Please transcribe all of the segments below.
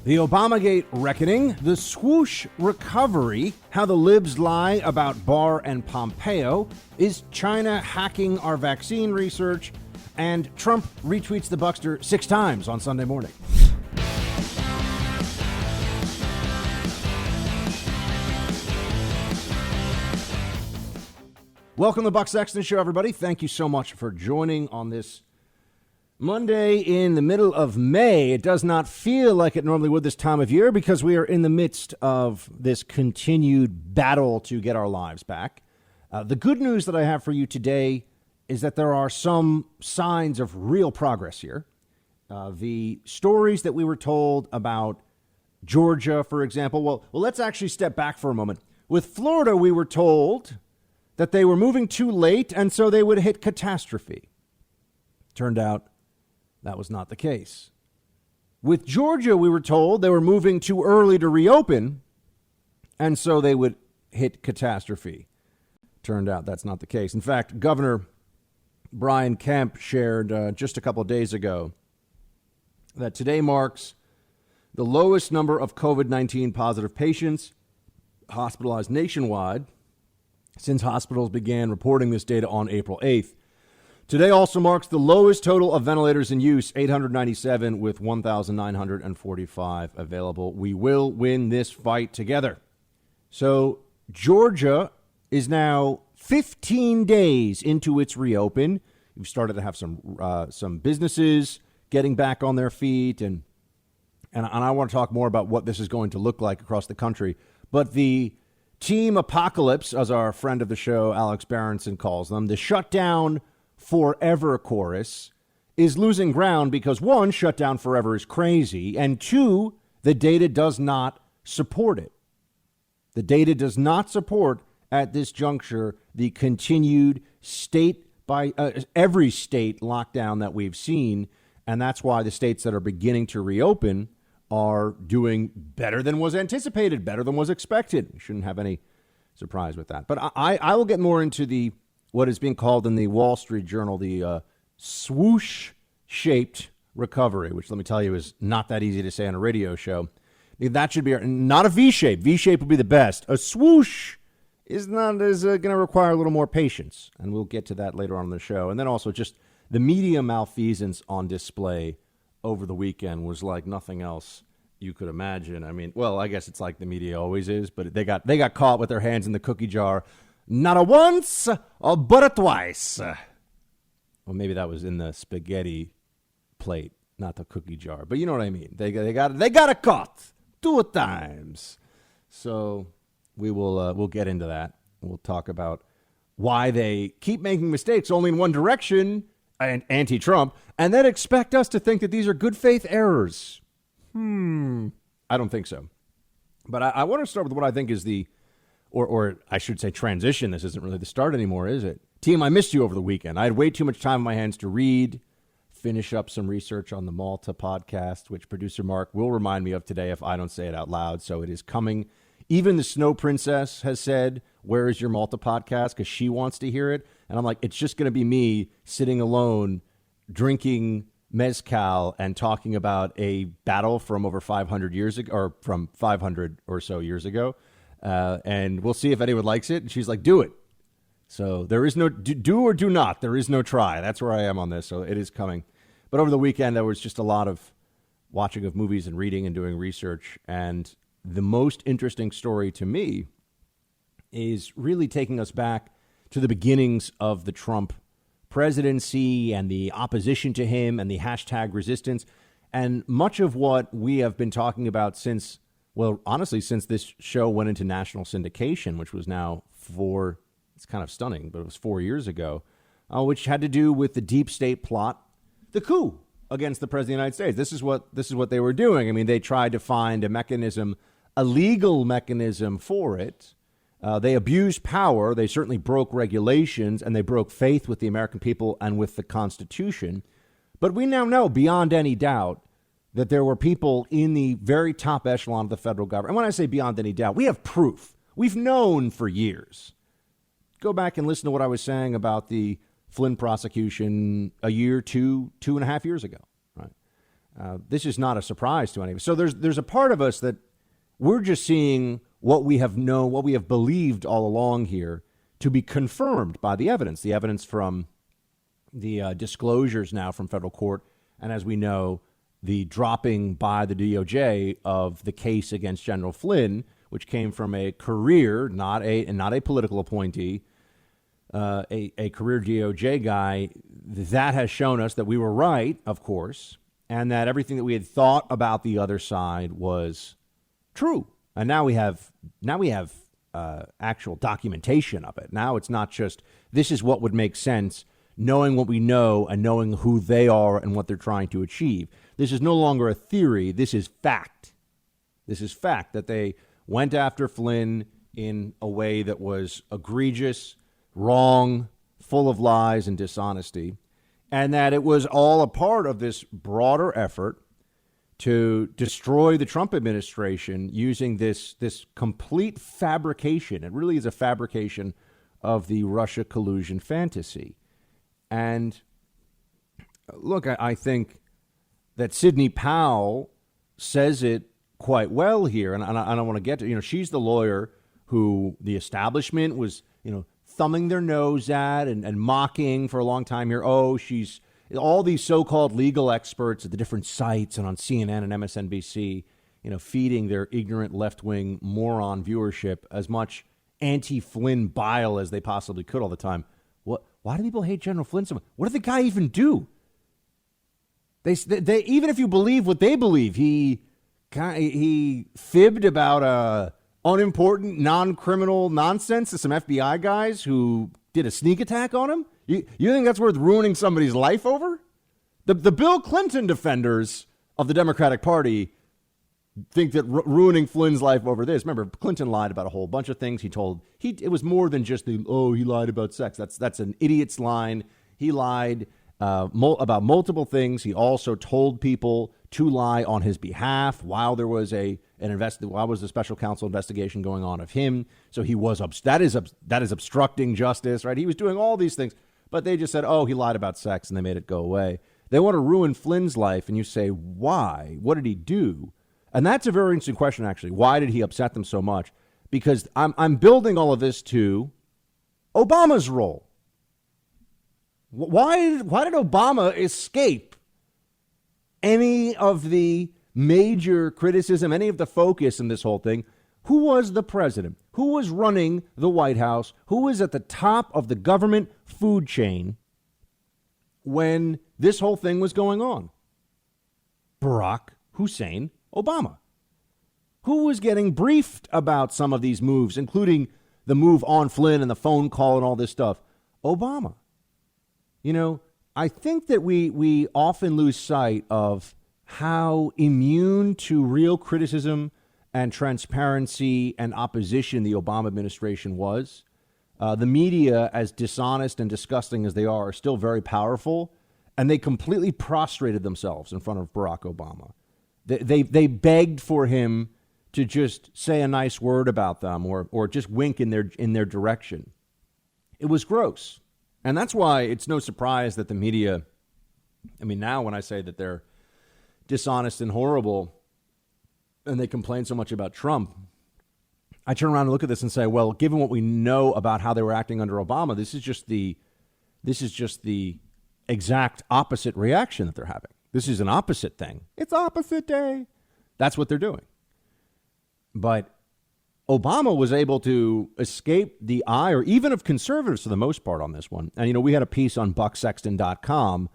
The ObamaGate reckoning, the swoosh recovery, how the libs lie about Barr and Pompeo, is China hacking our vaccine research, and Trump retweets the Buckster 6 times on Sunday morning. Welcome to the Buck Sexton Show, everybody. Thank you so much for joining on this Monday in the middle of May. It does not feel like it normally would this time of year because we are in the midst of this continued battle to get our lives back. The good news that I have for you today is that there are some signs of real progress here. The stories that we were told about Georgia, for example, well, let's actually step back for a moment. With Florida, we were told that they were moving too late and so they would hit catastrophe. Turned out that was not the case. With Georgia, we were told they were moving too early to reopen, and so they would hit catastrophe. Turned out that's not the case. In fact, Governor Brian Kemp shared just a couple of days ago that today marks the lowest number of COVID-19 positive patients hospitalized nationwide since hospitals began reporting this data on April 8th. Today also marks the lowest total of ventilators in use, 897 with 1,945 available. We will win this fight together. So Georgia is now 15 days into its reopen. We've started to have some businesses getting back on their feet, and I want to talk more about what this is going to look like across the country. But the team apocalypse, as our friend of the show, Alex Berenson, calls them, the shutdown forever chorus, is losing ground because, one, shutdown forever is crazy, and two, the data does not support it. The data does not support, at this juncture, the continued state by every state lockdown that we've seen, and that's why the states that are beginning to reopen are doing better than was anticipated, better than was expected. We shouldn't have any surprise with that. But I will get more into what is being called in the Wall Street Journal the swoosh-shaped recovery, which, let me tell you, is not that easy to say on a radio show. That should be not a V-shape. V-shape would be the best. A swoosh is going to require a little more patience, and we'll get to that later on in the show. And then also just the media malfeasance on display over the weekend was like nothing else you could imagine. I mean, well, I guess it's like the media always is, but they got caught with their hands in the cookie jar. Not a once, but a twice. Well, maybe that was in the spaghetti plate, not the cookie jar. But you know what I mean. They got it caught 2 times. So we'll get into that. We'll talk about why they keep making mistakes only in one direction, and anti-Trump, and then expect us to think that these are good faith errors. I don't think so. But I want to start with what I think is or I should say transition. This isn't really the start anymore, is it? Team, I missed you over the weekend. I had way too much time on my hands to read, finish up some research on the Malta podcast, which producer Mark will remind me of today if I don't say it out loud. So it is coming. Even the Snow Princess has said, where is your Malta podcast? Because she wants to hear it. And I'm like, it's just going to be me sitting alone, drinking mezcal and talking about a battle from over 500 years ago, or from 500 or so years ago. And we'll see if anyone likes it. And she's like, do it. So there is no do or do not. There is no try. That's where I am on this. So it is coming. But over the weekend, there was just a lot of watching of movies and reading and doing research. And the most interesting story to me is really taking us back to the beginnings of the Trump presidency and the opposition to him and the hashtag resistance. And much of what we have been talking about since, well, honestly, since this show went into national syndication, which was now it's kind of stunning, but it was 4 years ago, which had to do with the deep state plot, the coup against the president of the United States. This is what they were doing. I mean, they tried to find a mechanism, a legal mechanism for it. They abused power. They certainly broke regulations, and they broke faith with the American people and with the Constitution. But we now know beyond any doubt that there were people in the very top echelon of the federal government. And when I say beyond any doubt, we have proof. We've known for years. Go back and listen to what I was saying about the Flynn prosecution a year, 2.5 years ago. Right? This is not a surprise to any of us. So there's a part of us that we're just seeing what we have known, what we have believed all along here to be confirmed by the evidence from the disclosures now from federal court. And as we know, the dropping by the DOJ of the case against General Flynn, which came from a career, not a political appointee, a career DOJ guy, that has shown us that we were right, of course, and that everything that we had thought about the other side was true. And now we have actual documentation of it. Now it's not just this is what would make sense, knowing what we know and knowing who they are and what they're trying to achieve. This is no longer a theory. This is fact. This is fact that they went after Flynn in a way that was egregious, wrong, full of lies and dishonesty, and that it was all a part of this broader effort to destroy the Trump administration using this complete fabrication. It really is a fabrication of the Russia collusion fantasy. And look, I think that Sidney Powell says it quite well here. And I don't want to get to, she's the lawyer who the establishment was, thumbing their nose at and mocking for a long time here. Oh, she's all these so-called legal experts at the different sites and on CNN and MSNBC, feeding their ignorant left-wing moron viewership as much anti-Flynn bile as they possibly could all the time. Why do people hate General Flynn so much? What did the guy even do? They even if you believe what they believe, he fibbed about unimportant, non-criminal nonsense to some FBI guys who did a sneak attack on him. You think that's worth ruining somebody's life over? The Bill Clinton defenders of the Democratic Party think that ruining Flynn's life over this. Remember, Clinton lied about a whole bunch of things. It was more than just he lied about sex. That's an idiot's line. He lied about multiple things. He also told people to lie on his behalf while there was while was the special counsel investigation going on of him. So he was that is obstructing justice, right? He was doing all these things, but they just said, he lied about sex, and they made it go away. They want to ruin Flynn's life, and you say, why? What did he do? And that's a very interesting question, actually. Why did he upset them so much? Because I'm building all of this to Obama's role. Why did Obama escape any of the major criticism, any of the focus in this whole thing? Who was the president? Who was running the White House? Who was at the top of the government food chain when this whole thing was going on? Barack Hussein Obama. Who was getting briefed about some of these moves, including the move on Flynn and the phone call and all this stuff? Obama. I think that we often lose sight of how immune to real criticism and transparency and opposition the Obama administration was. The media, as dishonest and disgusting as they are still very powerful, and they completely prostrated themselves in front of Barack Obama. They begged for him to just say a nice word about them or just wink in their direction. It was gross. And that's why it's no surprise that the media, now when I say that they're dishonest and horrible and they complain so much about Trump, I turn around and look at this and say, well, given what we know about how they were acting under Obama, this is just the exact opposite reaction that they're having. This is an opposite thing. It's opposite day. That's what they're doing. But Obama was able to escape the ire, even of conservatives for the most part on this one. And, we had a piece on bucksexton.com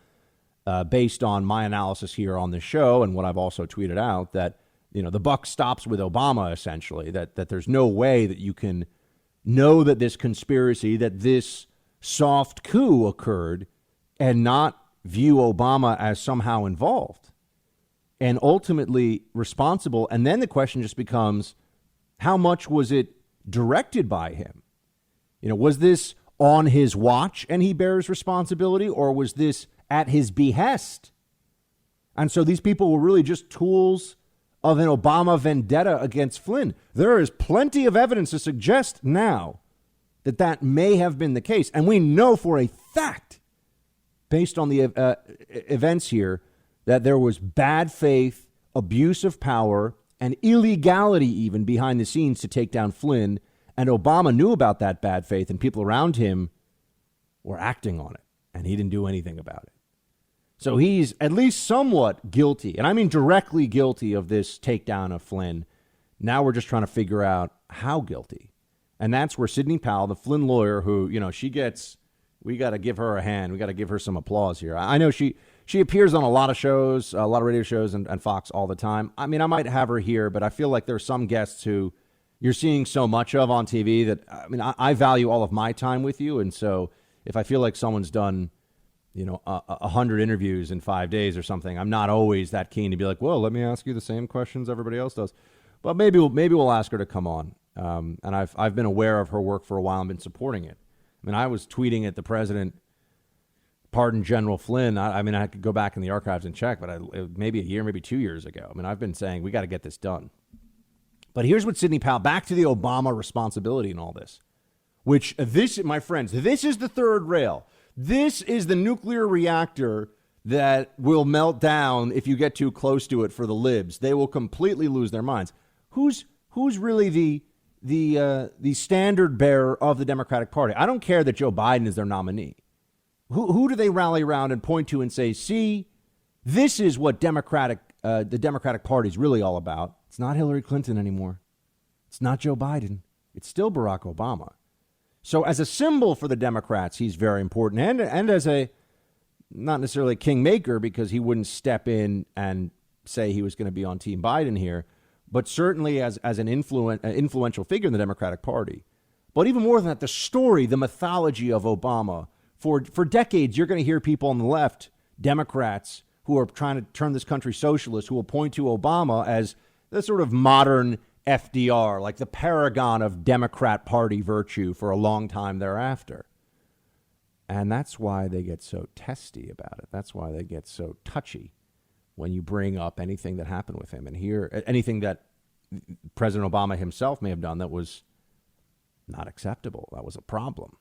based on my analysis here on the show and what I've also tweeted out that, the buck stops with Obama, essentially, that there's no way that you can know that this conspiracy, that this soft coup occurred and not view Obama as somehow involved and ultimately responsible. And then the question just becomes, how much was it directed by him? Was this on his watch and he bears responsibility, or was this at his behest? And so these people were really just tools of an Obama vendetta against Flynn. There is plenty of evidence to suggest now that may have been the case. And we know for a fact, based on the events here, that there was bad faith, abuse of power, and illegality even behind the scenes to take down Flynn. And Obama knew about that bad faith, and people around him were acting on it, and he didn't do anything about it. So he's at least somewhat guilty, and I mean directly guilty of this takedown of Flynn. Now we're just trying to figure out how guilty. And that's where Sidney Powell, the Flynn lawyer, who, we got to give her a hand. We got to give her some applause here. I know she appears on a lot of shows, a lot of radio shows and Fox all the time. I mean, I might have her here, but I feel like there are some guests who you're seeing so much of on TV that, I value all of my time with you. And so if I feel like someone's done 100 interviews in 5 days or something, I'm not always that keen to be like, well, let me ask you the same questions everybody else does. But maybe we'll ask her to come on. And I've been aware of her work for a while and been supporting it. I mean, I was tweeting at the president, pardon General Flynn. I could go back in the archives and check, but maybe a year, maybe 2 years ago. I've been saying we got to get this done. But here's what Sidney Powell, back to the Obama responsibility in all this, which this, my friends, this is the third rail. This is the nuclear reactor that will melt down if you get too close to it for the libs. They will completely lose their minds. Who's really the standard bearer of the Democratic Party? I don't care that Joe Biden is their nominee. Who do they rally around and point to and say, see, this is what the Democratic Party is really all about? It's not Hillary Clinton anymore. It's not Joe Biden. It's still Barack Obama. So as a symbol for the Democrats, he's very important. And as a, not necessarily a kingmaker, because he wouldn't step in and say he was going to be on Team Biden here, but certainly as an influential figure in the Democratic Party. But even more than that, the story, the mythology of Obama. For decades, you're going to hear people on the left, Democrats, who are trying to turn this country socialist, who will point to Obama as the sort of modern FDR, like the paragon of Democrat Party virtue for a long time thereafter. And that's why they get so testy about it. That's why they get so touchy when you bring up anything that happened with him. And here, anything that President Obama himself may have done that was not acceptable. That was a problem.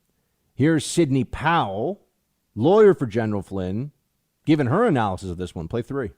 Here's Sidney Powell, lawyer for General Flynn, giving her analysis of this one. Play 3.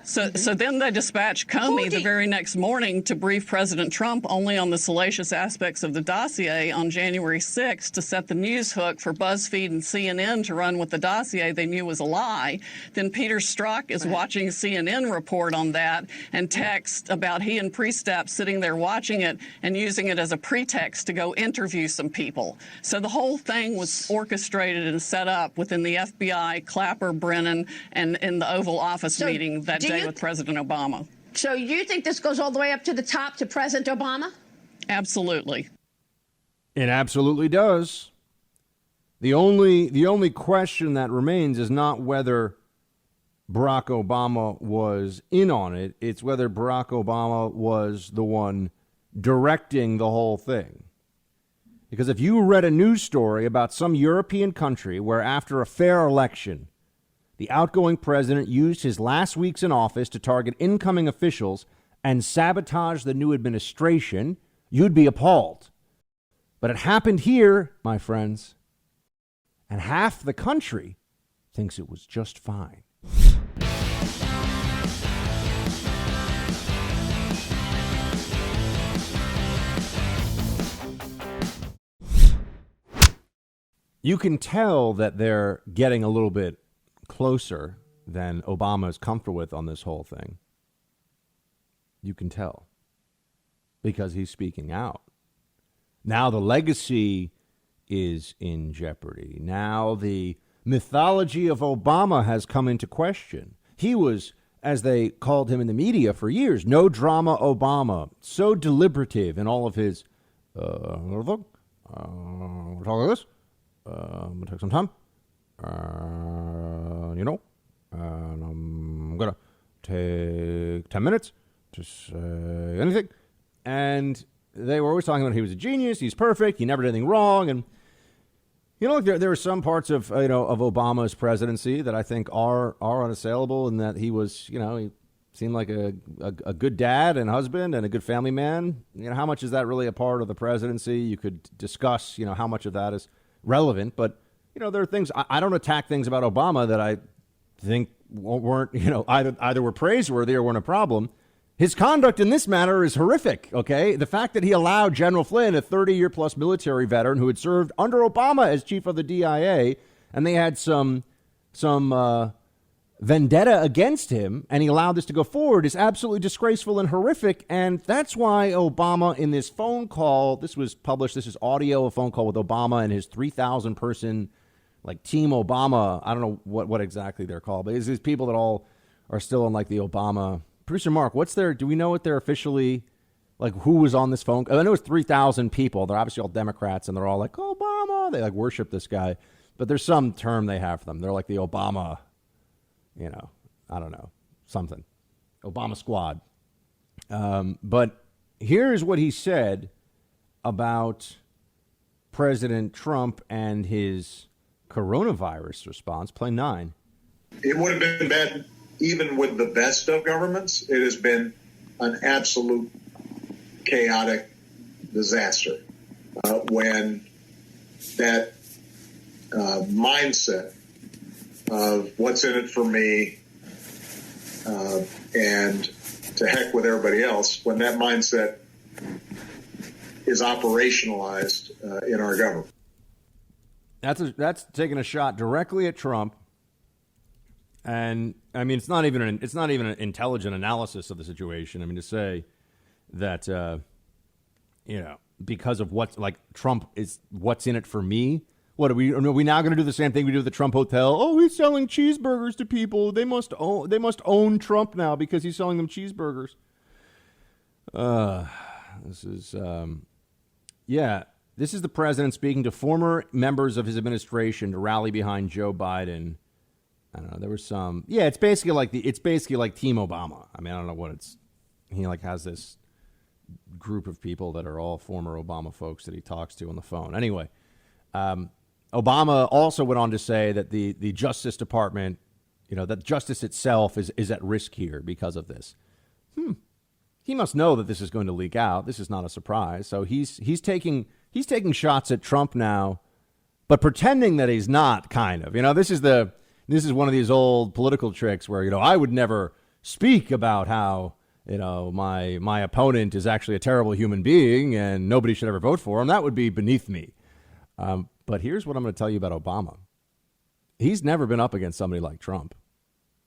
So then they dispatched Comey the very next morning to brief President Trump only on the salacious aspects of the dossier on January 6th to set the news hook for BuzzFeed and CNN to run with the dossier they knew was a lie. Then Peter Strzok is watching CNN report on that and text about he and Priestap sitting there watching it and using it as a pretext to go interview some people. So the whole thing was orchestrated and set up within the FBI, Clapper, Brennan, and in the Oval Office meeting that day with President Obama. So you think this goes all the way up to the top to President Obama? Absolutely. It absolutely does. The only question that remains is not whether Barack Obama was in on it. It's whether Barack Obama was the one directing the whole thing. Because if you read a news story about some European country where after a fair election, the outgoing president used his last weeks in office to target incoming officials and sabotage the new administration, you'd be appalled. But it happened here, my friends, and half the country thinks it was just fine. You can tell that they're getting a little bit closer than Obama is comfortable with on this whole thing. You can tell because he's speaking out. Now the legacy is in jeopardy. Now the mythology of Obama has come into question. He was, as they called him in the media for years, no drama Obama, so deliberative in all of his, we'll talk about this. I'm going to take some time. And I'm going to take 10 minutes to say anything. And they were always talking about he was a genius, he's perfect, he never did anything wrong. And, there are some parts of Obama's presidency that I think are unassailable, and that he was, he seemed like a good dad and husband and a good family man. How much is that really a part of the presidency? You could discuss, how much of that is relevant, but there are things I don't attack things about Obama that I think weren't, either were praiseworthy or weren't a problem. His conduct in this matter is horrific, okay? The fact that he allowed General Flynn, a 30-year-plus military veteran who had served under Obama as chief of the DIA, and they had some vendetta against him, and he allowed this to go forward, is absolutely disgraceful and horrific. And that's why Obama, in this phone call, this was published, this is audio, a phone call with Obama and his 3,000-person, Team Obama. I don't know what exactly they're called, but it's these people that all are still on, the Obama. Producer Mark, do we know what they're officially, who was on this phone? I know it's 3,000 people. They're obviously all Democrats, and they're all like, Obama. They, worship this guy. But there's some term they have for them. They're like the Obama, I don't know, something. Obama squad. But here's what he said about President Trump and his coronavirus response. Play 9. It would have been bad even with the best of governments. It has been an absolute chaotic disaster when that mindset of what's in it for me and to heck with everybody else, when that mindset is operationalized in our government. That's taking a shot directly at Trump. And I mean, it's not even an intelligent analysis of the situation. I mean, to say that, because of Trump is what's in it for me. What are we now going to do the same thing we do at the Trump Hotel? Oh, he's selling cheeseburgers to people. They must own Trump now because he's selling them cheeseburgers. This is this is the president speaking to former members of his administration to rally behind Joe Biden. I don't know. There was some. Yeah, it's basically like Team Obama. I mean, I don't know what it's. He has this group of people that are all former Obama folks that he talks to on the phone. Anyway, Obama also went on to say that the Justice Department, that justice itself is at risk here because of this. He must know that this is going to leak out. This is not a surprise. So he's taking shots at Trump now, but pretending that he's not. Kind of. This is one of these old political tricks where, I would never speak about how, my opponent is actually a terrible human being and nobody should ever vote for him. That would be beneath me. But here's what I'm going to tell you about Obama. He's never been up against somebody like Trump.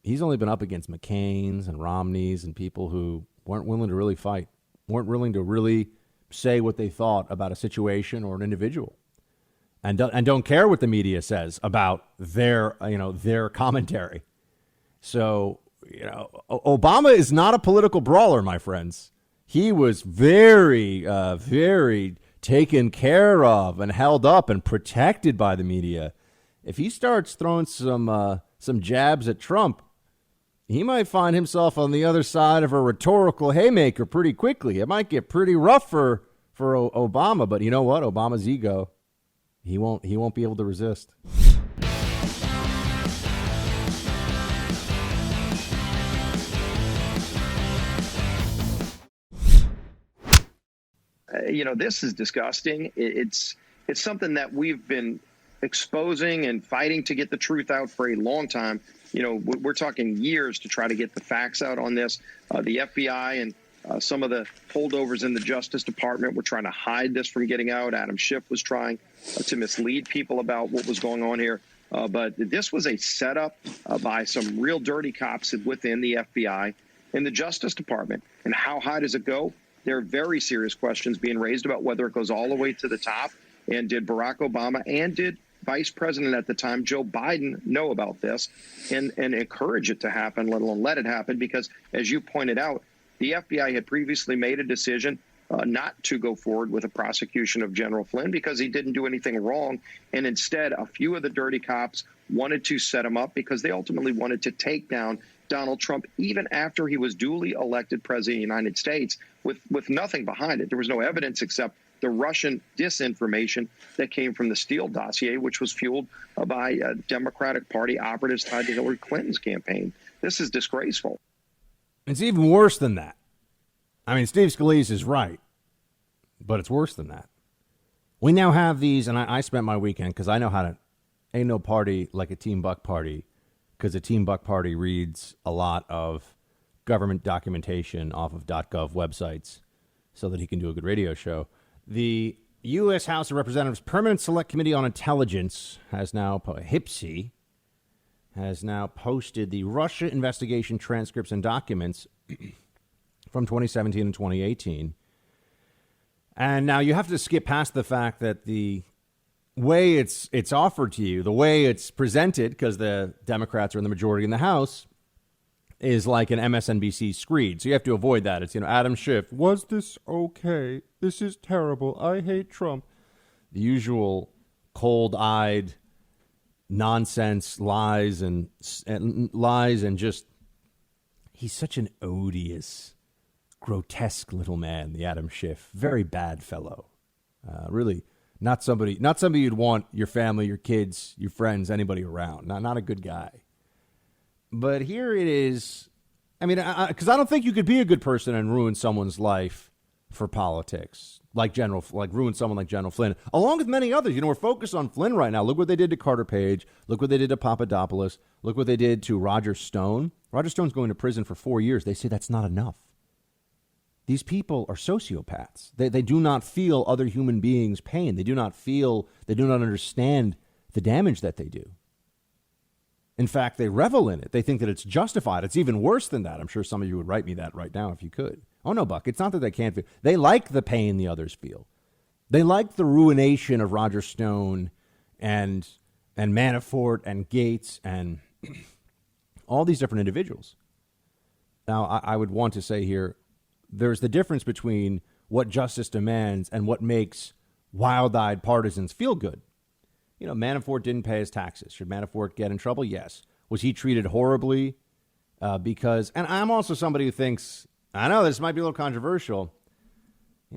He's only been up against McCain's and Romney's and people who weren't willing to really fight, weren't willing to really say what they thought about a situation or an individual. And don't care what the media says about their commentary. So, Obama is not a political brawler, my friends. He was very, very taken care of and held up and protected by the media. If he starts throwing some jabs at Trump, he might find himself on the other side of a rhetorical haymaker pretty quickly. It might get pretty rough for Obama, but you know what? Obama's ego. He won't be able to resist. This is disgusting. It's something that we've been exposing and fighting to get the truth out for a long time. We're talking years to try to get the facts out on this. The FBI and some of the holdovers in the Justice Department were trying to hide this from getting out. Adam Schiff was trying to mislead people about what was going on here. But this was a setup by some real dirty cops within the FBI and the Justice Department. And how high does it go? There are very serious questions being raised about whether it goes all the way to the top. And did Barack Obama and did Vice President at the time, Joe Biden, know about this and encourage it to happen, let alone let it happen? Because, as you pointed out, the FBI had previously made a decision not to go forward with a prosecution of General Flynn because he didn't do anything wrong. And instead, a few of the dirty cops wanted to set him up because they ultimately wanted to take down Donald Trump, even after he was duly elected president of the United States, with nothing behind it. There was no evidence except the Russian disinformation that came from the Steele dossier, which was fueled by Democratic Party operatives tied to Hillary Clinton's campaign. This is disgraceful. It's even worse than that. I mean, Steve Scalise is right, but it's worse than that. We now have these, and I spent my weekend, because I know how to, ain't no party like a Team Buck party, because the Team Buck Party reads a lot of government documentation off of .gov websites so that he can do a good radio show. The U.S. House of Representatives Permanent Select Committee on Intelligence has now, HIPSI, has now posted the Russia investigation transcripts and documents from 2017 and 2018. And now you have to skip past the fact that the way it's offered to you, the way it's presented, because the Democrats are in the majority in the House, is like an MSNBC screed. So you have to avoid that. It's, Adam Schiff, was this okay? This is terrible. I hate Trump. The usual cold-eyed nonsense, lies and just, he's such an odious, grotesque little man, the Adam Schiff. Very bad fellow. Really not somebody you'd want your family, your kids, your friends, anybody around. Not a good guy. But here it is. I mean, because I don't think you could be a good person and ruin someone's life for politics, like ruin someone like General Flynn, along with many others. We're focused on Flynn right now. Look what they did to Carter Page. Look what they did to Papadopoulos. Look what they did to Roger Stone. Roger Stone's going to prison for 4 years. They say that's not enough. These people are sociopaths. They do not feel other human beings' pain. They do not understand the damage that they do. In fact, they revel in it. They think that it's justified. It's even worse than that. I'm sure some of you would write me that right now if you could. Oh, no, Buck, it's not that they can't feel. They like the pain the others feel. They like the ruination of Roger Stone and Manafort and Gates and all these different individuals. Now, I would want to say here, there's the difference between what justice demands and what makes wild-eyed partisans feel good. Manafort didn't pay his taxes. Should Manafort get in trouble? Yes. Was he treated horribly? And I'm also somebody who thinks, I know this might be a little controversial.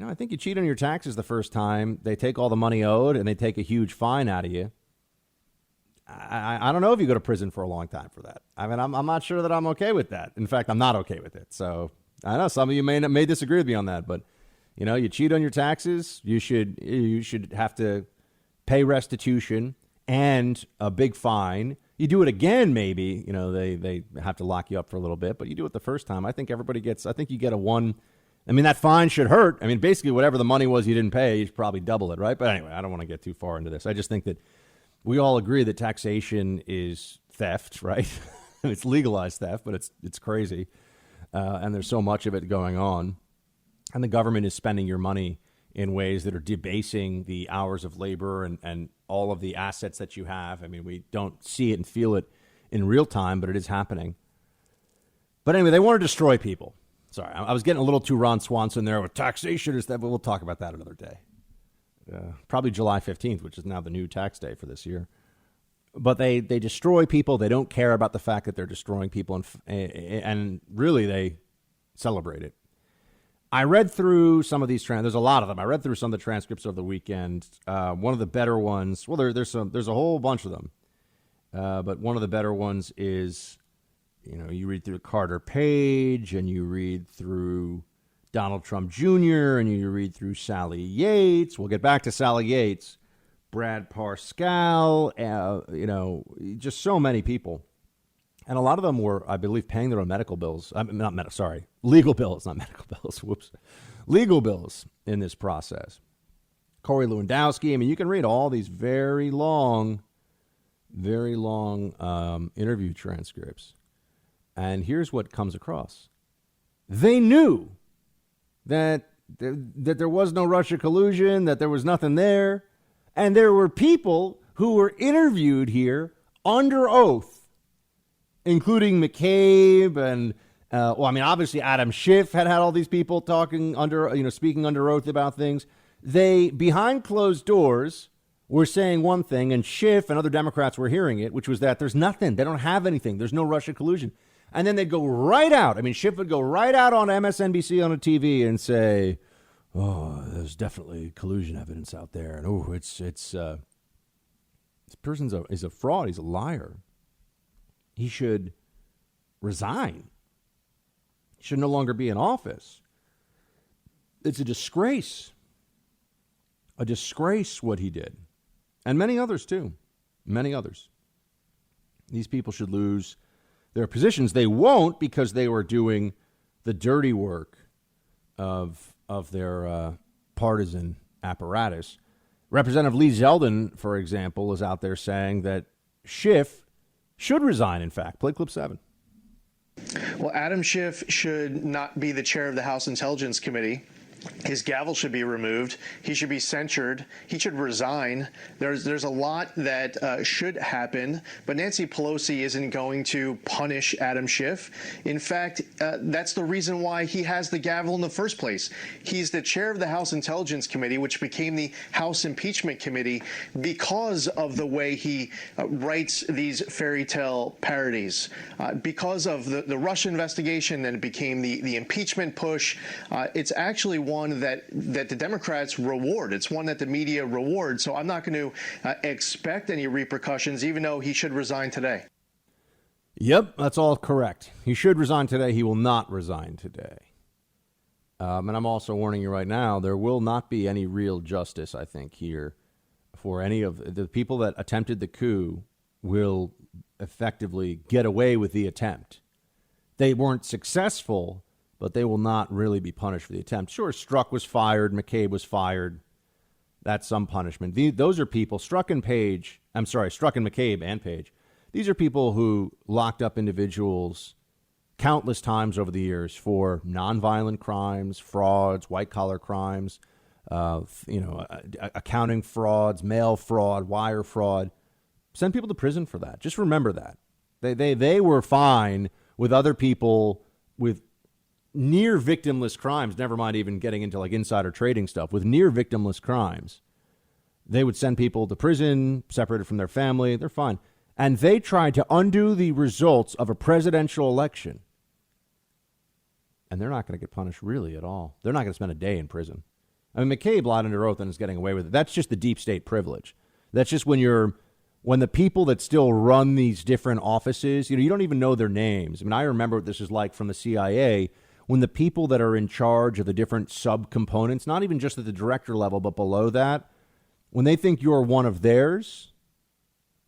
I think you cheat on your taxes the first time. They take all the money owed and they take a huge fine out of you. I don't know if you go to prison for a long time for that. I mean, I'm not sure that I'm okay with that. In fact, I'm not okay with it. So I know some of you may disagree with me on that, but you cheat on your taxes. You should have to pay restitution and a big fine. You do it again, maybe, they have to lock you up for a little bit, but you do it the first time. I think you get a one. I mean, that fine should hurt. I mean, basically whatever the money was you didn't pay, you should probably double it, right? But anyway, I don't want to get too far into this. I just think that we all agree that taxation is theft, right? It's legalized theft, but it's crazy. And there's so much of it going on. And the government is spending your money in ways that are debasing the hours of labor and all of the assets that you have. I mean, we don't see it and feel it in real time, but it is happening. But anyway, they want to destroy people. Sorry, I was getting a little too Ron Swanson there with taxation or stuff, but we'll talk about that another day. Probably July 15th, which is now the new tax day for this year. But they destroy people. They don't care about the fact that they're destroying people, and really they celebrate it. I read through some of these there's a lot of them. I read through some of the transcripts over the weekend. One of the better ones, well, there's a whole bunch of them. But one of the better ones is, you read through Carter Page and you read through Donald Trump Jr. and you read through Sally Yates. We'll get back to Sally Yates, Brad Parscale, just so many people. And a lot of them were, I believe, paying their own medical bills. Legal bills, not medical bills. Whoops. Legal bills in this process. Corey Lewandowski. I mean, you can read all these very long interview transcripts. And here's what comes across. They knew that there was no Russia collusion, that there was nothing there. And there were people who were interviewed here under oath, including McCabe and, obviously Adam Schiff had all these people talking speaking under oath about things. They, behind closed doors, were saying one thing, and Schiff and other Democrats were hearing it, which was that there's nothing. They don't have anything. There's no Russia collusion. And then they'd go right out. I mean, Schiff would go right out on MSNBC on a TV and say, oh, there's definitely collusion evidence out there. And, this person is a fraud. He's a liar. He should resign. He should no longer be in office. It's a disgrace. A disgrace what he did. And many others, too. Many others. These people should lose their positions. They won't, because they were doing the dirty work of their partisan apparatus. Representative Lee Zeldin, for example, is out there saying that Schiff should resign, in fact. Play clip 7. Well, Adam Schiff should not be the chair of the House Intelligence Committee. His gavel should be removed. He should be censured. He should resign. There's a lot that should happen, but Nancy Pelosi isn't going to punish Adam Schiff. In fact, that's the reason why he has the gavel in the first place. He's the chair of the House Intelligence Committee, which became the House Impeachment Committee, because of the way he writes these fairy tale parodies. Because of the Russia investigation, then it became the impeachment push. It's actually one that the Democrats reward. It's one that the media rewards. So I'm not going to expect any repercussions, even though he should resign today. Yep, that's all correct. He should resign today. He will not resign today. And I'm also warning you right now, there will not be any real justice, I think, here for any of the people that attempted the coup. Will effectively get away with the attempt. They weren't successful, but they will not really be punished for the attempt. Sure, Strzok was fired, McCabe was fired. That's some punishment. Those are people, Strzok and McCabe and Page. These are people who locked up individuals countless times over the years for nonviolent crimes, frauds, white-collar crimes, accounting frauds, mail fraud, wire fraud. Send people to prison for that. Just remember that. They were fine with other people with near victimless crimes, never mind even getting into like insider trading stuff. With near victimless crimes, they would send people to prison, separated from their family. They're fine. And they tried to undo the results of a presidential election. And they're not going to get punished really at all. They're not going to spend a day in prison. I mean, McCabe lied under oath and is getting away with it. That's just the deep state privilege. That's just when the people that still run these different offices, you don't even know their names. I mean, I remember what this is like from the CIA, when the people that are in charge of the different subcomponents, not even just at the director level, but below that, when they think you're one of theirs,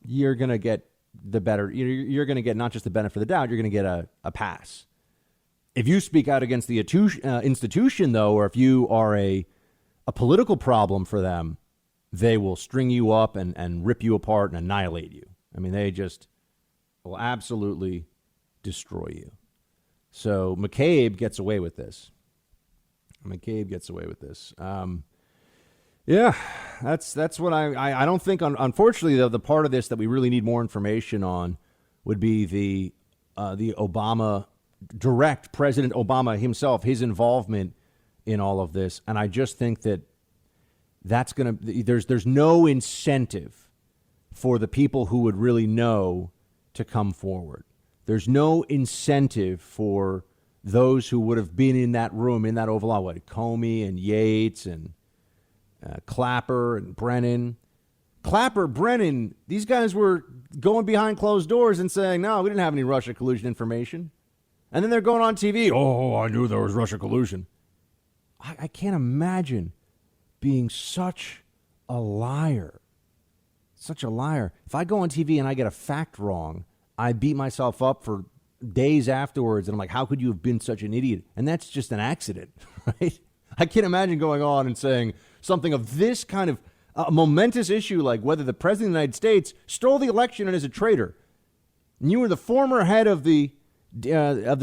you're going to get you're going to get not just the benefit of the doubt, you're going to get a pass. If you speak out against the institution, though, or if you are a political problem for them, they will string you up and rip you apart and annihilate you. I mean, they just will absolutely destroy you. So McCabe gets away with this. Yeah, that's what I don't think. Unfortunately, though, the part of this that we really need more information on would be the Obama, direct President Obama himself, his involvement in all of this. And I just think that that's going to, there's no incentive for the people who would really know to come forward. There's no incentive for those who would have been in that room, in that Oval Office, Comey and Yates and Clapper and Brennan. Clapper, Brennan, these guys were going behind closed doors and saying, no, we didn't have any Russia collusion information. And then they're going on TV, oh, I knew there was Russia collusion. I can't imagine being such a liar. Such a liar. If I go on TV and I get a fact wrong, I beat myself up for days afterwards. And I'm like, how could you have been such an idiot? And that's just an accident, right? I can't imagine going on and saying something of this kind of a momentous issue, like whether the president of the United States stole the election and is a traitor. And you were the former head of the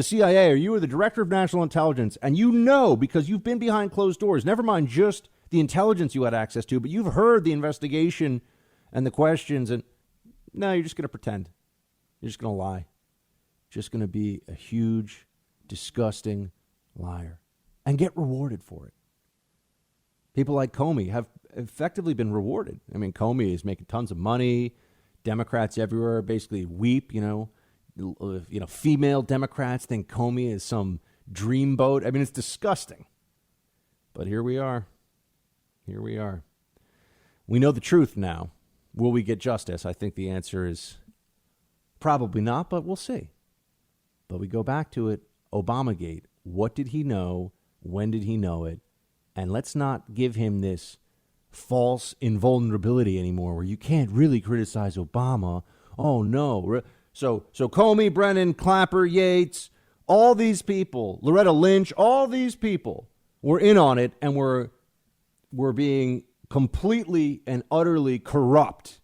CIA, or you were the director of national intelligence, and you know, because you've been behind closed doors, never mind just the intelligence you had access to, but you've heard the investigation and the questions, and no, you're just going to pretend. You're just going to lie. Just going to be a huge, disgusting liar and get rewarded for it. People like Comey have effectively been rewarded. I mean, Comey is making tons of money. Democrats everywhere basically weep, female Democrats think Comey is some dreamboat. I mean, it's disgusting. But here we are. Here we are. We know the truth now. Will we get justice? I think the answer is probably not, but we'll see. But we go back to it. ObamaGate. What did he know? When did he know it? And let's not give him this false invulnerability anymore where you can't really criticize Obama. Oh, no. So Comey, Brennan, Clapper, Yates, all these people, Loretta Lynch, all these people were in on it and were being completely and utterly corrupt.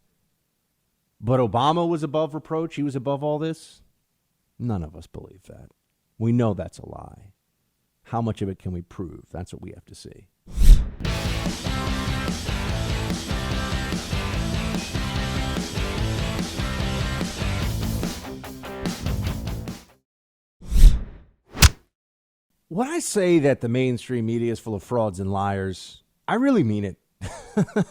But Obama was above reproach. He was above all this. None of us believe that. We know that's a lie. How much of it can we prove? That's what we have to see. When I say that the mainstream media is full of frauds and liars, I really mean it,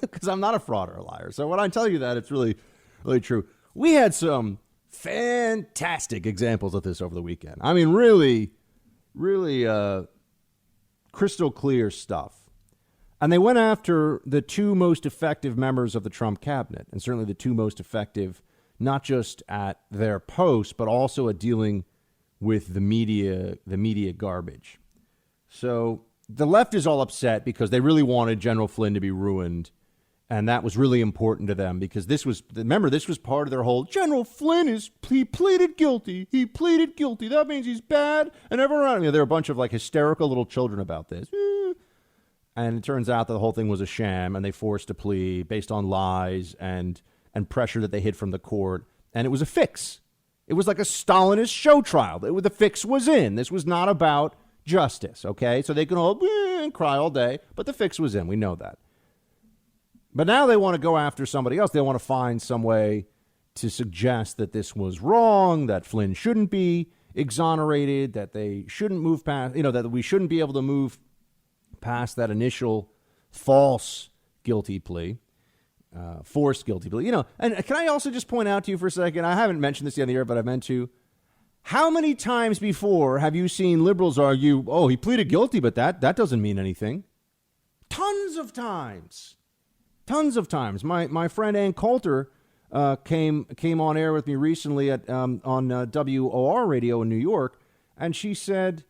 because I'm not a fraud or a liar. So when I tell you that, it's really, really true. We had some fantastic examples of this over the weekend. I mean, really, really crystal clear stuff. And they went after the two most effective members of the Trump cabinet, and certainly the two most effective, not just at their posts, but also at dealing with the media garbage. So the left is all upset because they really wanted General Flynn to be ruined. And that was really important to them because this was part of their whole General Flynn he pleaded guilty. He pleaded guilty. That means he's bad. And everyone around there are a bunch of like hysterical little children about this. And it turns out that the whole thing was a sham and they forced a plea based on lies and pressure that they hid from the court. And it was a fix. It was like a Stalinist show trial. The fix was in. This was not about justice, okay? So they can all cry all day, but the fix was in. We know that. But now they want to go after somebody else. They want to find some way to suggest that this was wrong, that Flynn shouldn't be exonerated, that they shouldn't move past, that we shouldn't be able to move past that initial false guilty plea. Forced guilty plea. And can I also just point out to you for a second, I haven't mentioned this yet in the air, but I meant to. How many times before have you seen liberals argue, oh, he pleaded guilty, but that doesn't mean anything? Tons of times. Tons of times. My friend Ann Coulter came on air with me recently on WOR radio in New York, and she said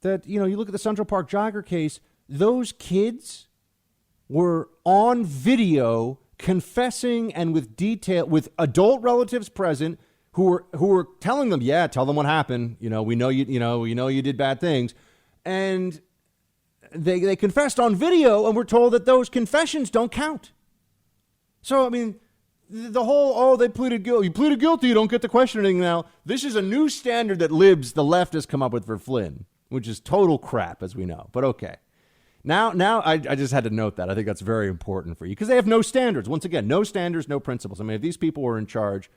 that, you look at the Central Park jogger case, those kids were on video confessing and with detail, with adult relatives present who were telling them, yeah, tell them what happened. We know you did bad things. And they confessed on video and we're told that those confessions don't count. So, I mean, the whole, they pleaded guilty. You pleaded guilty, you don't get the questioning now. This is a new standard that the left has come up with for Flynn, which is total crap, as we know. But okay. Now I just had to note that. I think that's very important for you because they have no standards. Once again, no standards, no principles. I mean, if these people were in charge,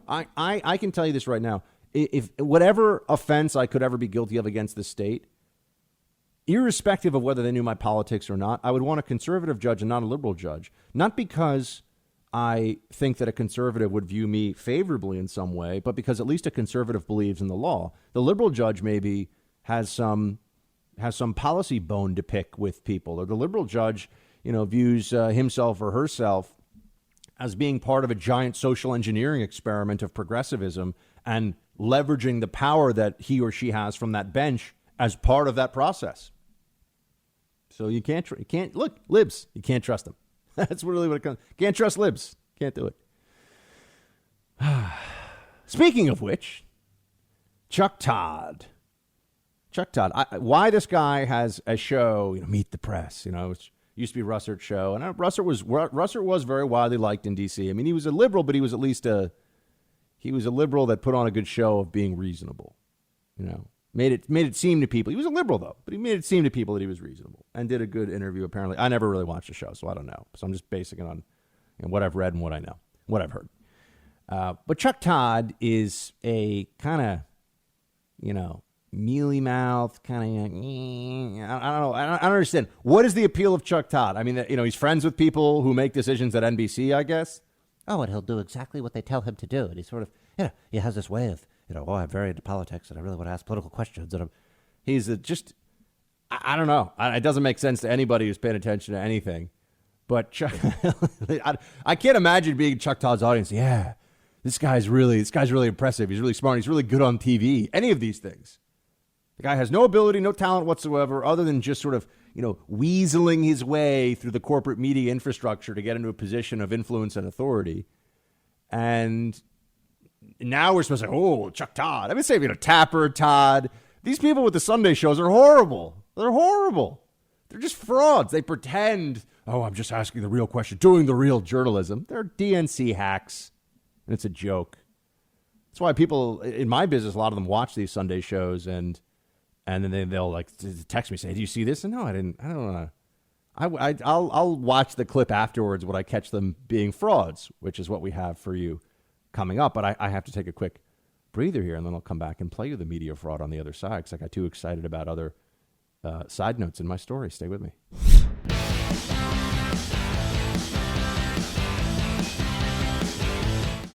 I can tell you this right now. If whatever offense I could ever be guilty of against the state, irrespective of whether they knew my politics or not, I would want a conservative judge and not a liberal judge. Not because I think that a conservative would view me favorably in some way, but because at least a conservative believes in the law. The liberal judge maybe has some policy bone to pick with people, or the liberal judge, views himself or herself as being part of a giant social engineering experiment of progressivism and leveraging the power that he or she has from that bench as part of that process. So you can't look, libs, you can't trust them. That's really what it comes. Can't trust libs. Can't do it. Speaking of which, Chuck Todd. Why this guy has a show, Meet the Press, which used to be Russert's show. And Russert was very widely liked in D.C. I mean, he was a liberal, but he was at least a liberal that put on a good show of being reasonable. Made it seem to people. He was a liberal, though, but he made it seem to people that he was reasonable and did a good interview, apparently. I never really watched the show, so I don't know. So I'm just basing it on what I've read and what I know, what I've heard. But Chuck Todd is a kind of, mealy mouth, kind of, I don't know. I don't understand. What is the appeal of Chuck Todd? I mean, he's friends with people who make decisions at NBC, I guess. Oh, and he'll do exactly what they tell him to do. And he's sort of, he has this way of, I'm very into politics and I really want to ask political questions. And he's I don't know. It doesn't make sense to anybody who's paying attention to anything. But Chuck, I can't imagine being Chuck Todd's audience. Yeah, this guy's really impressive. He's really smart. He's really good on TV. Any of these things. The guy has no ability, no talent whatsoever, other than just sort of, weaseling his way through the corporate media infrastructure to get into a position of influence and authority. And now we're supposed to say, oh, Chuck Todd. I've been saying, Tapper, Todd. These people with the Sunday shows are horrible. They're horrible. They're just frauds. They pretend, oh, I'm just asking the real question, doing the real journalism. They're DNC hacks, and it's a joke. That's why people in my business, a lot of them watch these Sunday shows, and then they'll like text me, say, "Do you see this?" And no, I didn't. I don't know. I'll watch the clip afterwards when I catch them being frauds, which is what we have for you coming up. But I have to take a quick breather here, and then I'll come back and play you the media fraud on the other side because I got too excited about other side notes in my story. Stay with me.